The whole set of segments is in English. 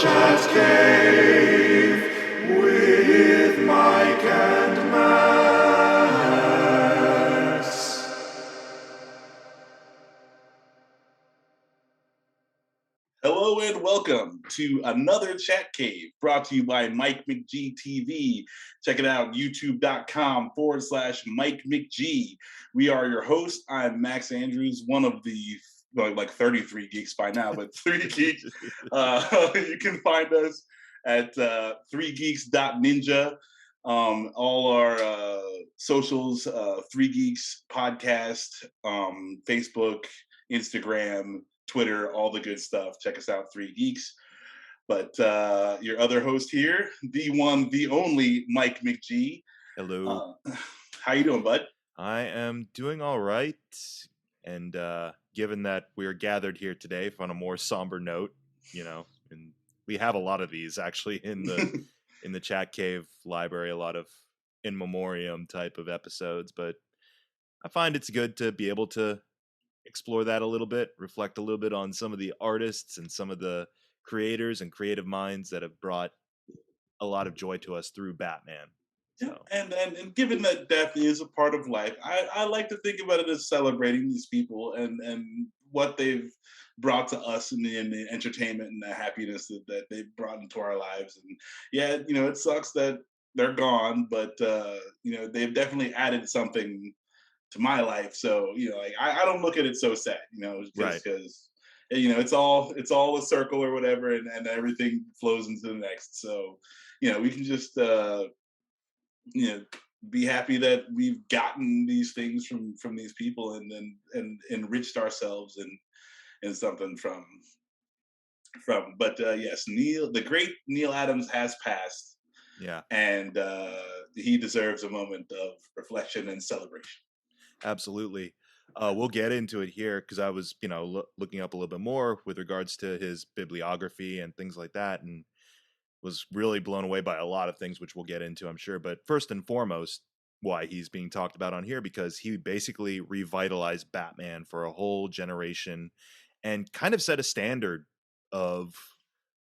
Chat Cave with Mike and Max. Hello and welcome to another Chat Cave brought to you by Mike McG TV. Check it out, youtube.com/Mike McG. We are your hosts. I'm Max Andrews, one of the like 33 geeks by now, but 3 geeks. You can find us at 3geeks.ninja. All our socials, 3 Geeks Podcast, Facebook, Instagram, Twitter, all the good stuff. Check us out, 3 Geeks. But your other host here, the one, the only Mike McG. Hello. How you doing, bud? I am doing all right. And given that we're gathered here today on a more somber note, and we have a lot of these actually in the in the Chat Cave library, a lot of in memoriam type of episodes, but I find it's good to be able to explore that a little bit, reflect a little bit on some of the artists and some of the creators and creative minds that have brought a lot of joy to us through Batman. Yeah, and given that death is a part of life, I like to think about it as celebrating these people and what they've brought to us in the entertainment and the happiness that they've brought into our lives. And yeah, it sucks that they're gone, but they've definitely added something to my life. So like I don't look at it so sad, just because it's all a circle or whatever, and everything flows into the next. So we can just be happy that we've gotten these things from these people and enriched ourselves in something from. But yes, the great Neal Adams has passed. Yeah, and he deserves a moment of reflection and celebration. Absolutely. We'll get into it here because I was, looking up a little bit more with regards to his bibliography and things like that, and was really blown away by a lot of things, which we'll get into, I'm sure. But first and foremost, why he's being talked about on here, because he basically revitalized Batman for a whole generation and kind of set a standard of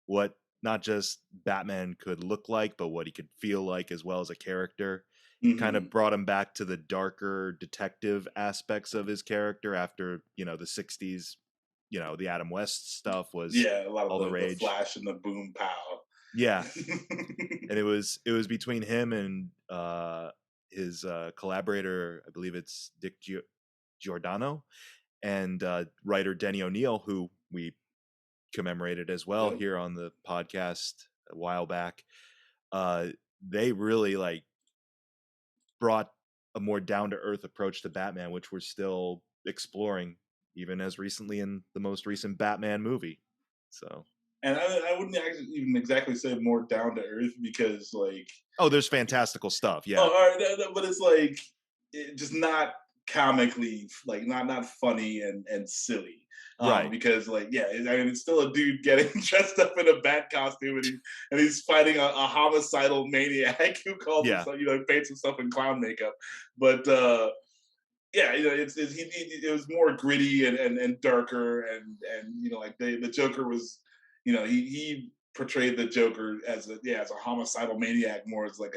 what not just Batman could look like, but what he could feel like as well as a character. Kind of brought him back to the darker detective aspects of his character after, the 60s, the Adam West stuff was a lot of all the rage. The Flash and the Boom Pow. Yeah. And it was between him and his collaborator, I believe it's Dick Giordano, and writer Denny O'Neil, who we commemorated as well here on the podcast a while back. They really brought a more down-to-earth approach to Batman, which we're still exploring even as recently in the most recent Batman movie. So, and I wouldn't even exactly say more down-to-earth because there's fantastical stuff, yeah. But it's just not comically not funny and silly. Right. Because it's still a dude getting dressed up in a bat costume and he's fighting a homicidal maniac who calls himself, paints himself in clown makeup. But it was more gritty and darker and the Joker was, he portrayed the Joker as a homicidal maniac, more as a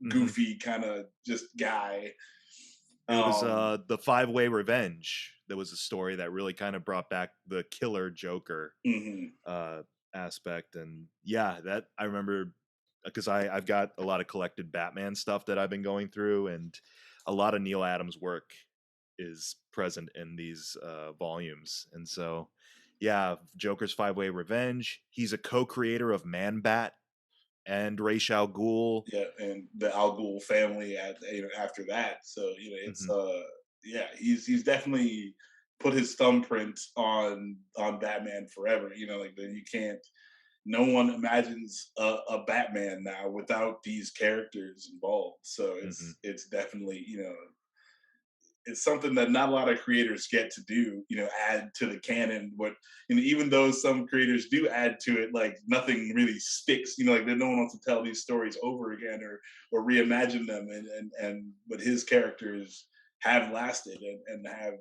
goofy kind of just guy. It was the 5-Way Revenge. There was a story that really kind of brought back the killer Joker aspect. And that I remember because I've got a lot of collected Batman stuff that I've been going through, and a lot of Neal Adams' work is present in these volumes. And so, Joker's 5-Way Revenge. He's a co-creator of Man-Bat and Ra's al Ghul. Yeah, and the Al Ghul family after that. So it's he's definitely put his thumbprint on Batman forever. You can't. No one imagines a Batman now without these characters involved. So it's definitely it's something that not a lot of creators get to do, add to the canon. What, even though some creators do add to it, nothing really sticks, no one wants to tell these stories over again or reimagine them. But his characters have lasted and have,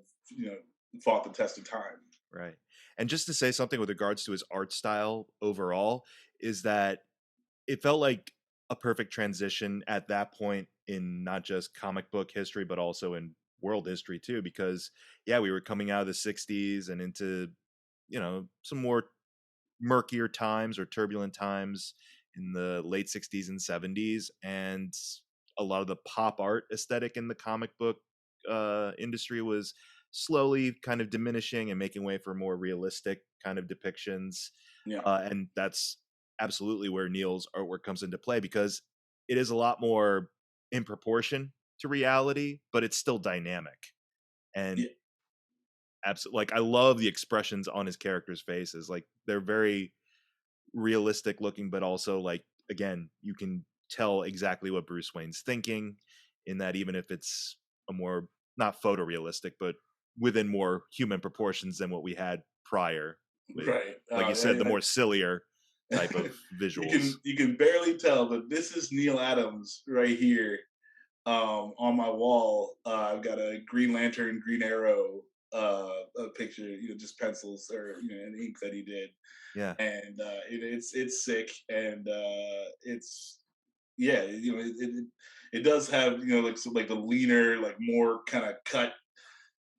fought the test of time. Right. And just to say something with regards to his art style overall, is that it felt like a perfect transition at that point in not just comic book history, but also in world history too. Because yeah, we were coming out of the '60s and into, some more murkier times or turbulent times in the late '60s and '70s, and a lot of the pop art aesthetic in the comic book industry was slowly kind of diminishing and making way for more realistic kind of depictions. Yeah. And that's absolutely where Neil's artwork comes into play, because it is a lot more in proportion to reality, but it's still dynamic. And Yeah. absolutely, like, I love the expressions on his characters' faces. Like, they're very realistic looking, but also, like, again, you can tell exactly what Bruce Wayne's thinking, in that even if it's a more, not photorealistic, but within more human proportions than what we had prior with, Right. like you said, the more sillier type of visuals. You can barely tell, but this is Neal Adams right here. On my wall, I've got a Green Lantern, Green Arrow a picture, just pencils or and ink that he did, Yeah. and it's sick, and it's yeah, it does have like like the leaner, like more kind of cut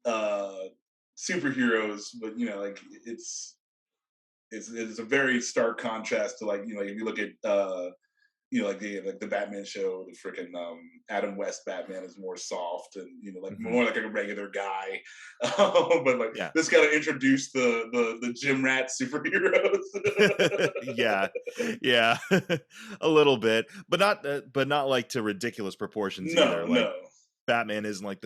uh superheroes, but like it's a very stark contrast to like if you look at like the Batman show, the freaking Adam West Batman is more soft and like Hmm. more like a regular guy, but like Yeah. this kind of introduced the gym rat superheroes. Yeah. Yeah. A little bit, but not like to ridiculous proportions either. No, Like, no, Batman isn't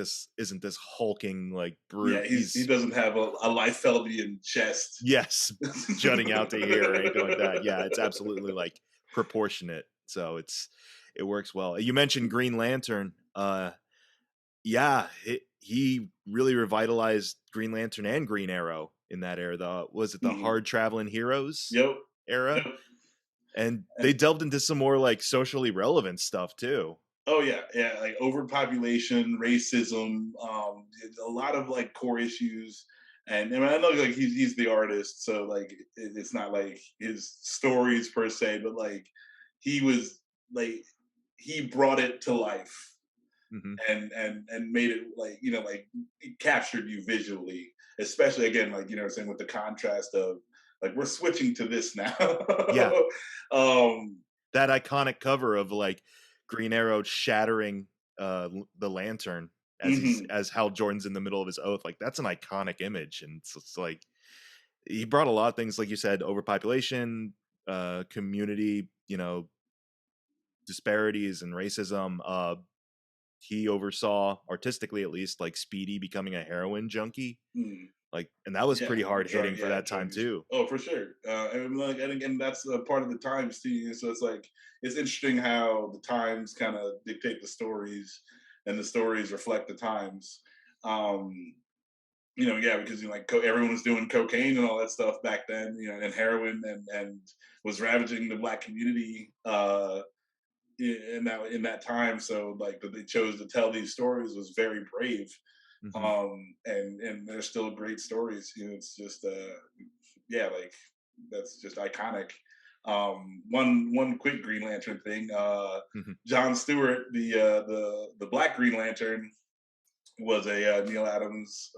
this hulking like yeah, brute. he He's, doesn't have a Liefeldian chest. yes, jutting out to here or anything like that. Yeah, it's absolutely like proportionate. So it works well. You mentioned Green Lantern. Yeah, he really revitalized Green Lantern and Green Arrow in that era. Was it the Mhm. hard traveling heroes Yep, era? yep. And they And delved into some more like socially relevant stuff too. oh yeah, yeah, like overpopulation, racism, a lot of like core issues. And I mean, I know like he's the artist, so like it's not like his stories per se, but like he was like he brought it to life Hmm. and made it like like it captured you visually, especially again like what I'm saying with the contrast of like we're switching to this now. Yeah, um that iconic cover of like Green Arrow shattering the lantern mhm, as Hal Jordan's in the middle of his oath. Like, that's an iconic image, and it's like he brought a lot of things, like you said, overpopulation, community, disparities and racism. He oversaw, artistically at least, like Speedy becoming a heroin junkie. mm. Like, and that was Yeah, pretty hard hitting for yeah, that time drug use. too. Oh, for sure. And like, and again, that's a part of the times too. So it's like it's interesting how the times kind of dictate the stories, and the stories reflect the times. Um, yeah, because like everyone was doing cocaine and all that stuff back then, and heroin, and was ravaging the black community in that time. So like that they chose to tell these stories was very brave, Hmm. and they're still great stories. It's just yeah, like that's just iconic. One quick Green Lantern thing. Hmm. John Stewart, the Black Green Lantern, was a Neal Adams.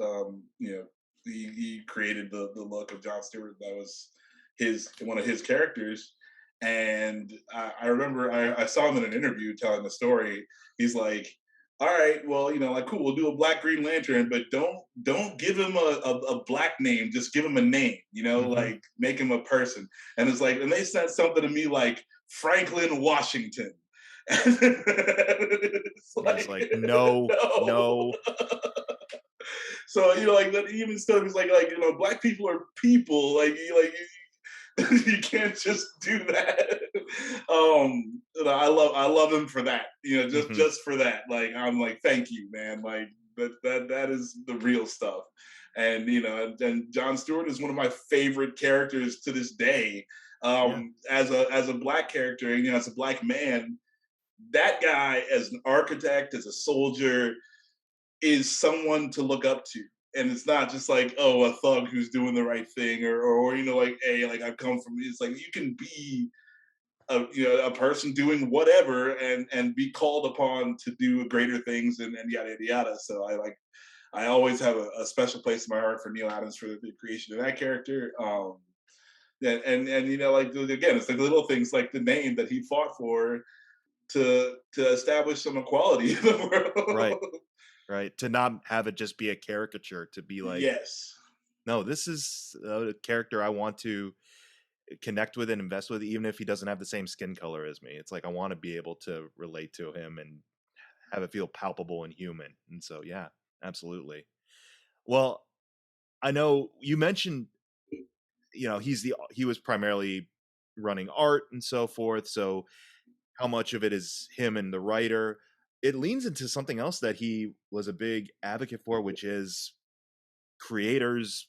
He created the look of John Stewart. That was his one of his characters. And I remember I saw him in an interview telling the story. He's like, all right, well, like cool, we'll do a Black Green Lantern, but don't give him a black name. Just give him a name. Hmm. Like make him a person. And it's like, and they said something to me like Franklin Washington. It's And he's like like, no, no. no. So like that even still is like black people are people. You can't just do that. I love him for that. Hmm. Just for that. Like I'm like, thank you, man. Like that is the real stuff. And and John Stewart is one of my favorite characters to this day. Yeah. As a black character, as a black man, that guy as an architect, as a soldier, is someone to look up to. and it's not just like, oh, a thug who's doing the right thing, or like, hey, like I've come from. It's like you can be a person doing whatever and be called upon to do greater things and yada yada yada. So I always have a special place in my heart for Neal Adams for the creation of that character. And like again, it's like little things like the name that he fought for to establish some equality in the Right. world. Right. To not have it just be a caricature, to be like, Yes. no, this is a character I want to connect with and invest with, even if he doesn't have the same skin color as me. It's like I want to be able to relate to him and have it feel palpable and human. And so, yeah, absolutely. Well, I know you mentioned, he was primarily running art and so forth. So, how much of it is him and the writer? It leans into something else that he was a big advocate for, which is creators,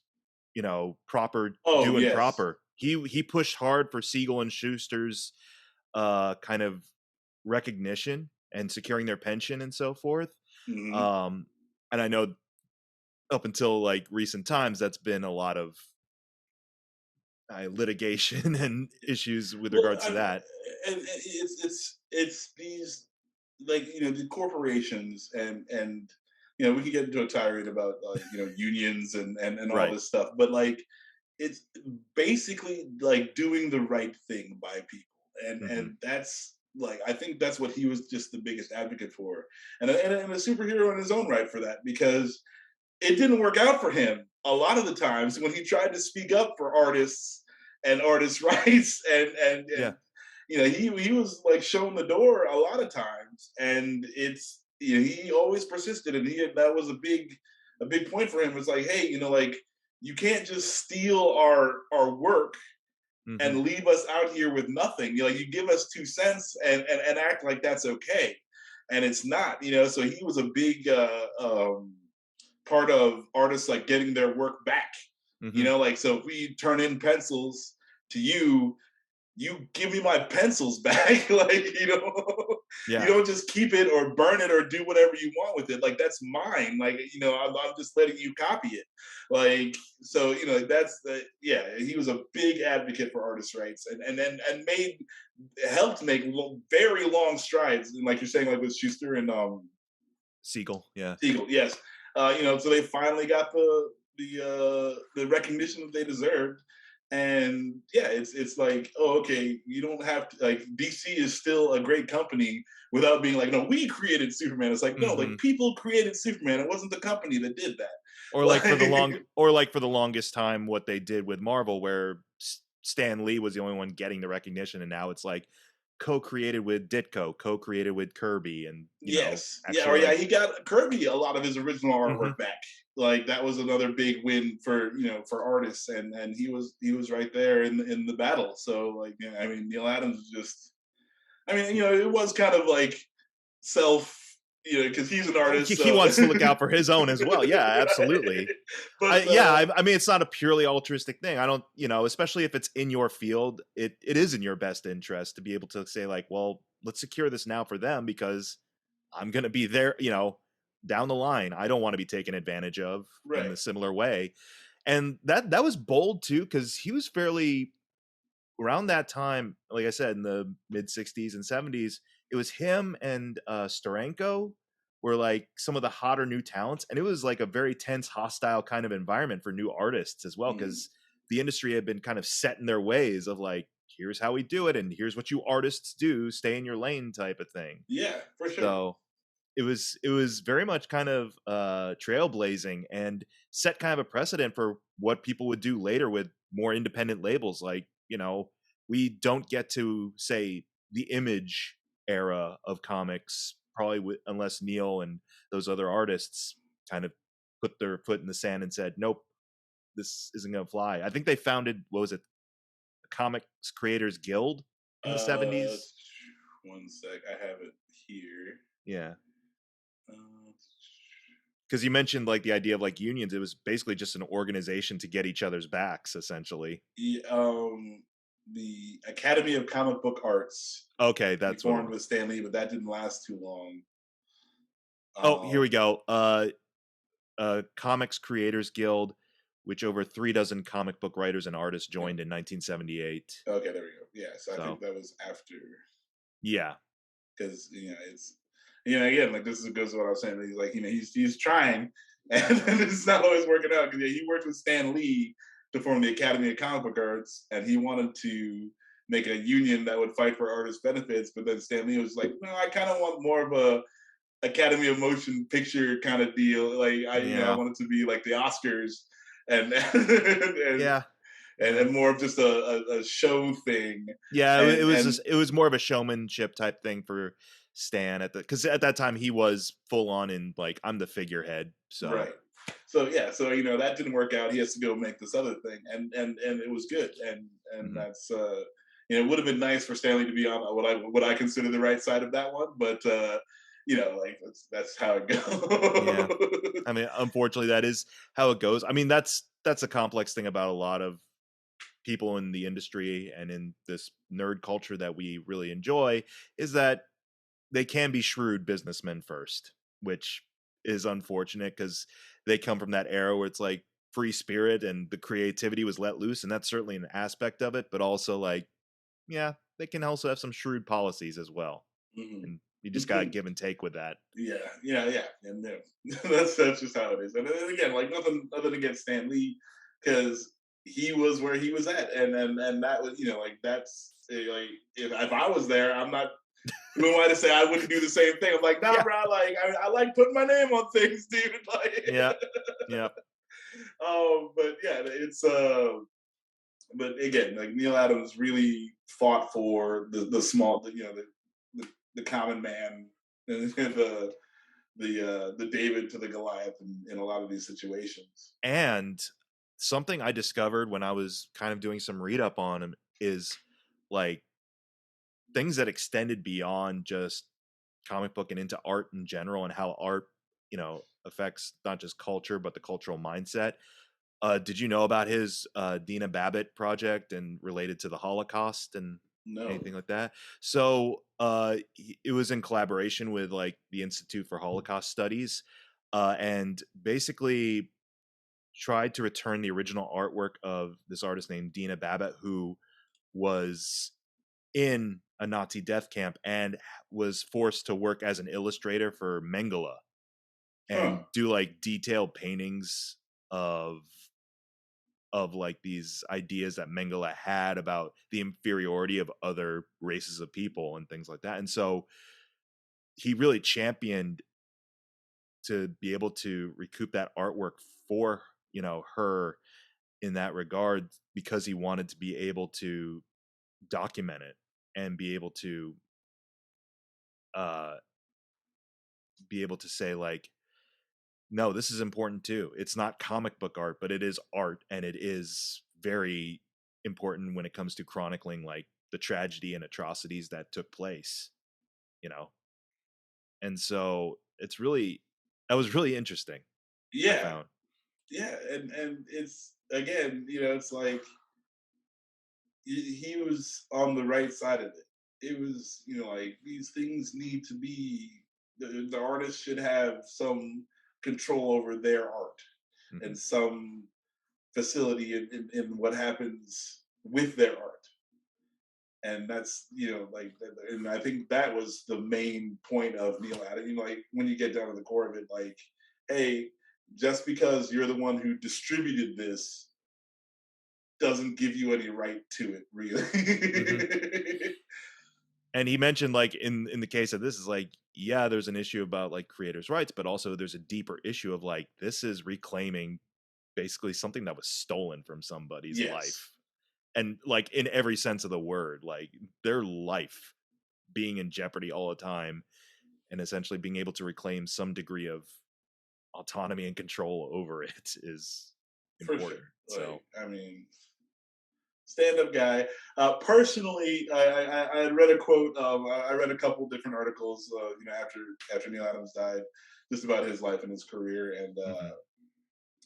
proper Oh doing yes. proper. He pushed hard for Siegel and Schuster's kind of recognition and securing their pension and so forth. Hmm. Um, and I know up until like recent times, that's been a lot of litigation and issues with Well, regards to that. and it's these, like, the corporations and we could get into a tirade about unions and all Right. this stuff, but like it's basically like doing the right thing by people, Hmm. and that's like I think that's what he was just the biggest advocate for, and a superhero in his own right for that, because it didn't work out for him a lot of the times when he tried to speak up for artists and artists' rights, and Yeah. he was like shown the door a lot of times, and it's he always persisted, and that was a big point for him. It's like, hey, like you can't just steal our work Hmm. and leave us out here with nothing. Like you give us 2 cents and act like that's okay, and it's not. So he was a big part of artists like getting their work back. Hmm. Like, so if we turn in pencils to you, you give me my pencils back. Like, you Yeah. don't just keep it or burn it or do whatever you want with it. Like, that's mine. Like, I'm just letting you copy it. Like, so, that's yeah, he was a big advocate for artists' rights, and helped make very long strides. And like you're saying, like with Schuster and Siegel. Yeah. Siegel, yes. So they finally got the recognition that they deserved, and yeah, it's like, oh, okay, you don't have to, like, DC is still a great company without being like, no, we created Superman. It's like, no, Hmm. like people created Superman. It wasn't the company that did that. Or like for the long, Like, or like for the longest time, what they did with Marvel, where Stan Lee was the only one getting the recognition, and now it's like co-created with Ditko, co-created with Kirby, and yes, yeah, or actually yeah, like, he got Kirby a lot of his original hmm artwork back. Like that was another big win for for artists, and he was right there in the battle. So like, yeah, I mean, Neil Adams was just, I mean, it was kind of like self, because he's an oh, artist, he so wants to look out for his own as well. Yeah, right. absolutely. But I mean, it's not a purely altruistic thing. I don't, especially if it's in your field, it is in your best interest to be able to say like, well, let's secure this now for them because I'm going to be there, down the line. I don't want to be taken advantage of in right. the similar way. And that was bold too, because he was fairly around that time, like I said, in the mid 60s and 70s, it was him and Steranko were like some of the hotter new talents. And it was like a very tense, hostile kind of environment for new artists as well, Mhm. because the industry had been kind of set in their ways of like, here's how we do it, and here's what you artists do, stay in your lane type of thing. Yeah, for sure. So it was very much kind of trailblazing and set kind of a precedent for what people would do later with more independent labels. Like, we don't get to say the Image era of comics probably unless Neil and those other artists kind of put their foot in the sand and said, nope, this isn't going to fly. I think they founded, what was it, the Comics Creators Guild in the Uh, 70s. One sec, I have it here. Yeah, Uh, because you mentioned like the idea of like unions. It was basically just an organization to get each other's backs, essentially. the Academy of Comic Book Arts. Okay, He that's what it formed was. with Stan Lee, but that didn't last too long. Oh, here we Um, go. Comics Creators Guild, which over 3 dozen comic book writers and artists Yeah. joined in 1978. Okay, there we go. Yeah, so I think So that was after, yeah, because it's again, like, this is goes to what I was saying. He's like, he's trying, and it's not always working out, because he worked with Stan Lee to form the Academy of Comic Book Arts, and he wanted to make a union that would fight for artist benefits, but then Stan Lee was like, no, I kind of want more of a Academy of Motion Picture kind of deal. Like, I yeah, want it to be like the Oscars, and yeah, yeah. and more of just a show thing. Yeah, it And was just, it was more of a showmanship type thing for Stan because at that time he was full on in like I'm the figurehead. So right. So yeah, so that didn't work out. He has to go make this other thing, and it was good, and mhm. that's it would have been nice for Stanley to be on what I consider the right side of that one, but like, that's how it Yeah, goes. I mean, unfortunately, that is how it goes. I mean, that's a complex thing about a lot of people in the industry and in this nerd culture that we really enjoy is that they can be shrewd businessmen first, which is unfortunate because they come from that era where it's like free spirit and the creativity was let loose, and that's certainly an aspect of it. But also, like, yeah, they can also have some shrewd policies as well, Mhm. and you just gotta give and take with that. Yeah, and that's just how it is. And then again, like, nothing other than against Stan Lee, because he was where he was at, and that was, like, that's like, if I was there, I'm not. Who am I to say I wouldn't do the same thing? I'm like, nah, Yeah, bro. Like, I like putting my name on things, dude. Like, yeah, yeah. but yeah, but again, like, Neal Adams really fought for the small, the common man, and the David to the Goliath in a lot of these situations. And something I discovered when I was kind of doing some read up on him is like things that extended beyond just comic book and into art in general and how art, affects not just culture but the cultural mindset. Did you know about his Dina Babbitt project and related to the Holocaust and No. anything like that? So it was in collaboration with like the Institute for Holocaust Studies, and basically tried to return the original artwork of this artist named Dina Babbitt, who was in a Nazi death camp and was forced to work as an illustrator for Mengele Huh. and do like detailed paintings of like these ideas that Mengele had about the inferiority of other races of people and things like that. And so he really championed to be able to recoup that artwork for, her in that regard because he wanted to be able to document it and uh be able to say like, no, this is important too. It's not comic book art, but it is art, and it is very important when it comes to chronicling like the tragedy and atrocities that took place, you know. And so that was really interesting. I Yeah, found. yeah, and it's, again, it's like, he was on the right side of it. It was, like, these things need to be, the artist should have some control over their art, Mhm. and some facility in what happens with their art. And that's, like, and I think that was the main point of Neil Adams. Like, when you get down to the core of it, like, hey, just because you're the one who distributed this doesn't give you any right to it, Mhm. really. And he mentioned like in the case of this is like, yeah, there's an issue about like creators' rights, but also there's a deeper issue of like this is reclaiming basically something that was stolen from somebody's Yes, life. And like in every sense of the word, like their life being in jeopardy all the time and essentially being able to reclaim some degree of autonomy and control over it is for sure. important. Like, So, I mean, stand-up guy. Personally, I had read a quote. I read a couple different articles, after Neil Adams died, just about his life and his career. And mhm,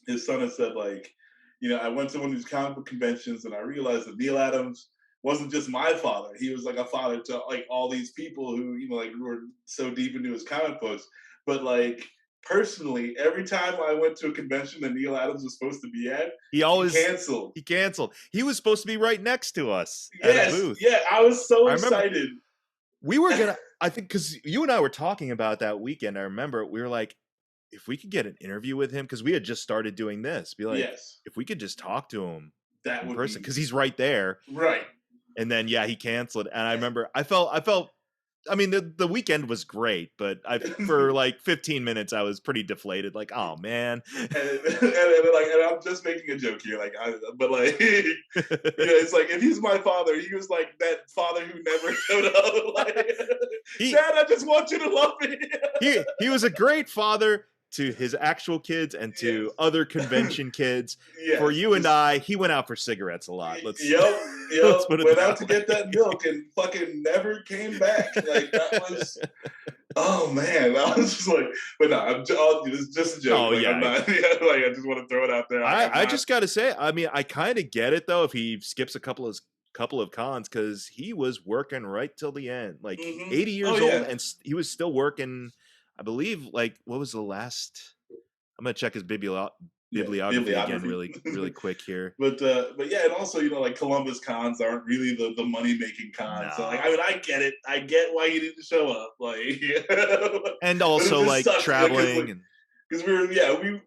his son had said, like, I went to one of these comic book conventions, and I realized that Neil Adams wasn't just my father. He was like a father to, like, all these people who, like, who were so deep into his comic books. But, like, personally, every time I went to a convention that Neal Adams was supposed to be at, He he always canceled. he canceled. He was supposed to be right next to us at a Yes, booth. yeah, I was so I remember excited. we were gonna. I think because you and I were talking about that weekend. I remember we were like, if we could get an interview with him, because we had just started doing this. Be like, Yes, if we could just talk to him that in would person, be because he's right there. right. And then yeah, he canceled. And I remember I felt. I mean, the weekend was great, but for like 15 minutes I was pretty deflated. Like, oh man. And I'm just making a joke here, but like, it's like if he's my father, he was like that father who never showed up. Like, he Dad, I just want you to love me. he was a great father to his actual kids and to Yes, other convention kids. For yes, you and I, he went out for cigarettes a lot. Let's yep, let's yep. put it Went out that to way. get that milk and fucking never came back. Like that was. Oh man, I was just like, but no, it's just a joke. Oh Like I'm yeah. not, like I just want to throw it out there. Like I'm I not. just gotta say, I mean, I kind of get it though if he skips a couple of cons because he was working right till the end, like Hmm. 80 Oh years old, yeah, and he was still working. I believe, like, what was the last? I'm gonna check his yeah, bibliography again, bibliography. really quick here. But yeah, and also like Columbus cons aren't really the money making cons. So like I No, mean I get it, I get why he didn't show up. Like, and but it also just like sucks because traveling like and because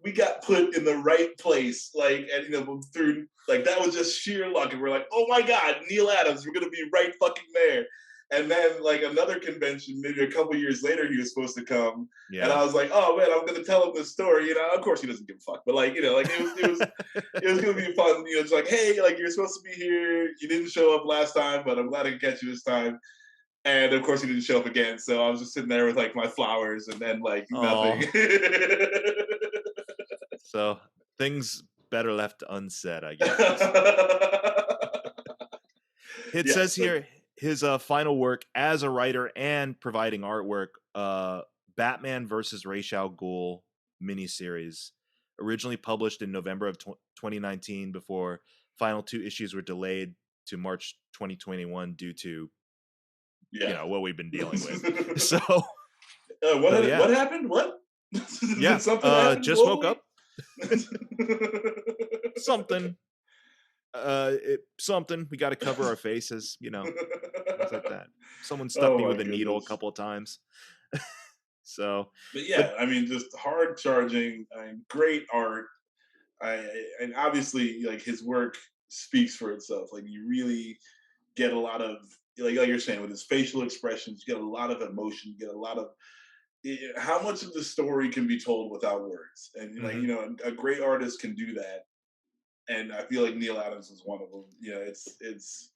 we got put in the right place, like, and through like that was just sheer luck, and we're like, oh my god, Neal Adams, we're gonna be right fucking there. And then like another convention, maybe a couple years later, he was supposed to come, and yeah. I was like, oh man, I'm gonna tell him this story. Of course he doesn't give a fuck, but like like it was gonna be fun. It's like, hey, like you're supposed to be here, you didn't show up last time, but I'm glad I could catch you this time. And of course, he didn't show up again. So I was just sitting there with like my flowers and then like nothing. Oh, so things better left unsaid, I guess. It Yeah. says So here his final work as a writer and providing artwork, Batman versus Ra's al Ghul miniseries, originally published in November of 2019 before final 2 issues were delayed to March 2021 due to yeah. what we've been dealing with. So What yeah, happened? What yeah. did something happen Just woke globally? up. Something. Something. We got to cover our faces. Things like that. Someone stuck Oh me my with a needle a goodness. couple of times. So, But but yeah, I mean, just hard charging, great art. And obviously, like his work speaks for itself. Like you really get a lot of like you're saying with his facial expressions, you get a lot of emotion, you get a lot of how much of the story can be told without words. And like mhm. a great artist can do that. And I feel like Neal Adams is one of them. It's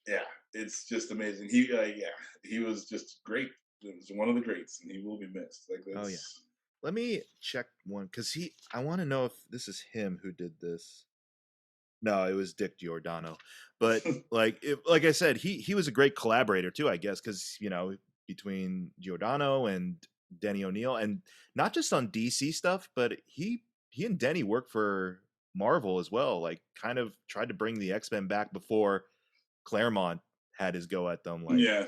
yeah, it's just amazing. He was just great. He was one of the greats, and he will be missed. Like Oh yeah. that's Let me check one because I want to know if this is him who did this. No, it was Dick Giordano. But like I said, he was a great collaborator too, I guess, because between Giordano and Denny O'Neil, and not just on DC stuff, but he and Denny worked for Marvel as well. Like, kind of tried to bring the X-Men back before Claremont had his go at them. Like, yeah.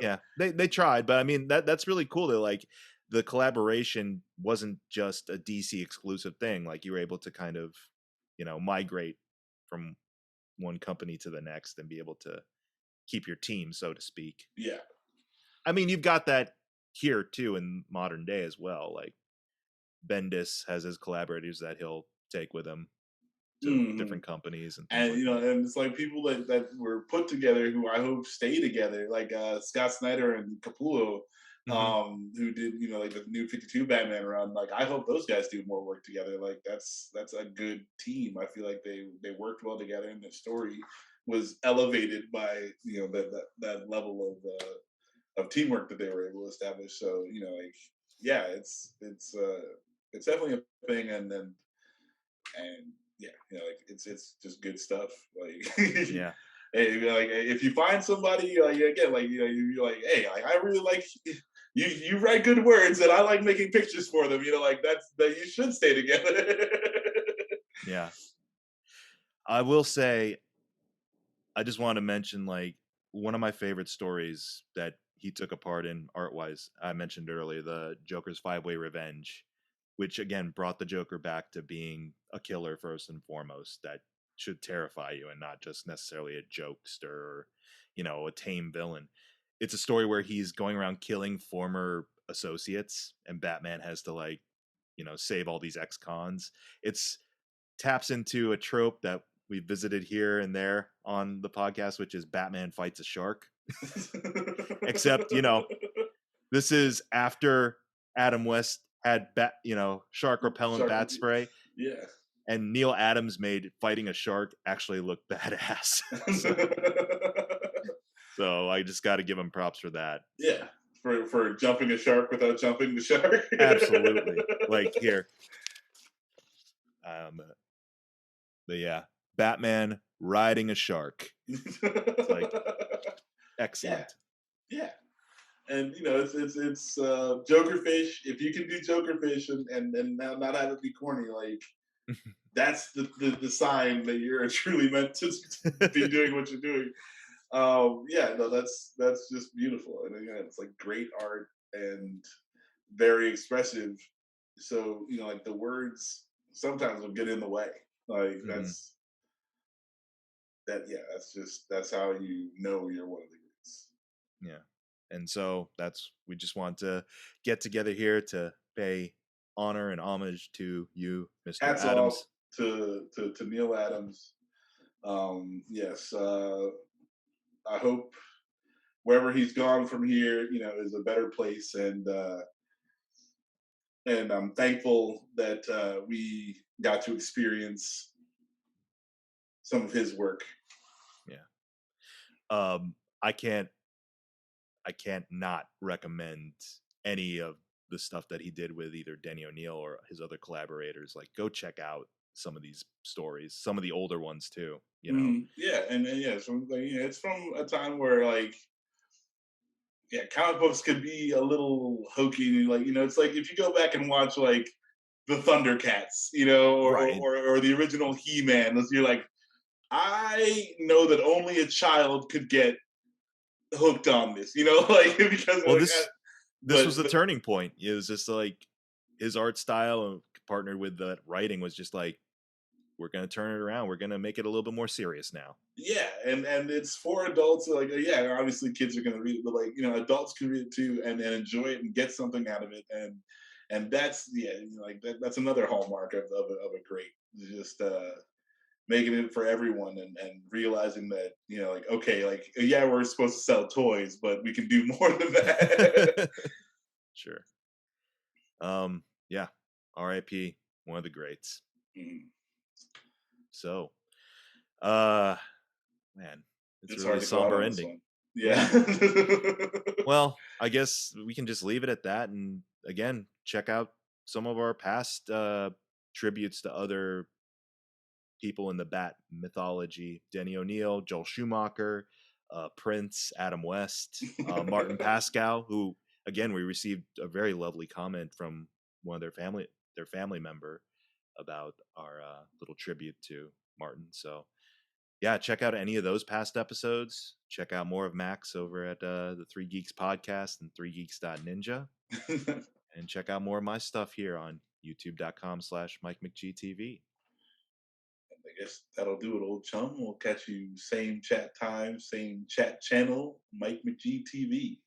yeah, they tried, but I mean that's really cool that like the collaboration wasn't just a DC exclusive thing. Like, you were able to kind of migrate from one company to the next and be able to keep your team, so to speak. Yeah. I mean, you've got that here too in modern day as well. Like, Bendis has his collaborators that he'll take with him to Hmm. different companies and things And like that. and it's like people that were put together who I hope stay together, like Scott Snyder and Capullo, Hmm. who did like the New 52 Batman run. Like I hope those guys do more work together. Like that's a good team. I feel like they worked well together, and the story was elevated by that level of teamwork that they were able to establish. So like yeah, it's definitely a thing, and yeah, like it's just good stuff. Like, Yeah. hey, like if you find somebody, like again, like you're like, hey, like I really like you. You write good words, and I like making pictures for them. Like that you should stay together. Yeah. I will say, I just want to mention, like, one of my favorite stories that he took a part in art wise. I mentioned earlier the Joker's 5-Way Revenge, which again brought the Joker back to being a killer first and foremost that should terrify you and not just necessarily a jokester or, a tame villain. It's a story where he's going around killing former associates and Batman has to save all these ex-cons. It's taps into a trope that we visited here and there on the podcast, which is Batman fights a shark. Except, this is after Adam West had shark repellent bat spray. Yeah. And Neal Adams made fighting a shark actually look badass. So I just got to give him props for that. Yeah. For jumping a shark without jumping the shark. Absolutely. Like here. But yeah, Batman riding a shark. It's like excellent. Yeah. And it's Jokerfish. If you can do Jokerfish and not have it be corny, like that's the sign that you're truly meant to be doing what you're doing. That's just beautiful, and again, it's like great art and very expressive. So like the words sometimes will get in the way. Like that's how you know you're one of the greats. Yeah. And so we just want to get together here to pay honor and homage to you, Mr. Hats Adams. off to Neal Adams. Yes, I hope wherever he's gone from here, is a better place, and I'm thankful that we got to experience some of his work. Yeah. I can't not recommend any of the stuff that he did with either Denny O'Neil or his other collaborators. Like, go check out some of these stories, some of the older ones too. Yeah, and it's from a time where comic books could be a little hokey. It's like if you go back and watch like the Thundercats, Right. or the original He-Man, you're like, I know that only a child could get hooked on this, because this was the turning point. It was just like his art style partnered with the writing was just like, we're going to turn it around. We're going to make it a little bit more serious now. Yeah, and it's for adults. Obviously kids are going to read it, but adults can read it too and enjoy it and get something out of it. And that's that's another hallmark of a great, just making it for everyone and realizing that we're supposed to sell toys, but we can do more than that. Sure. Yeah. R.I.P. One of the greats. So, man, it's really somber ending. Yeah. Well, I guess we can just leave it at that. And again, check out some of our past tributes to other people in the Bat mythology: Denny O'Neil, Joel Schumacher, Prince, Adam West, Martin Pascal, who again we received a very lovely comment from one of their family member about our little tribute to Martin. So yeah, check out any of those past episodes. Check out more of Max over at the 3 Geeks podcast and 3geeks.ninja. And check out more of my stuff here on youtube.com/MikeMcGTV. I guess that'll do it, old chum. We'll catch you same chat time, same chat channel, Mike McGTV.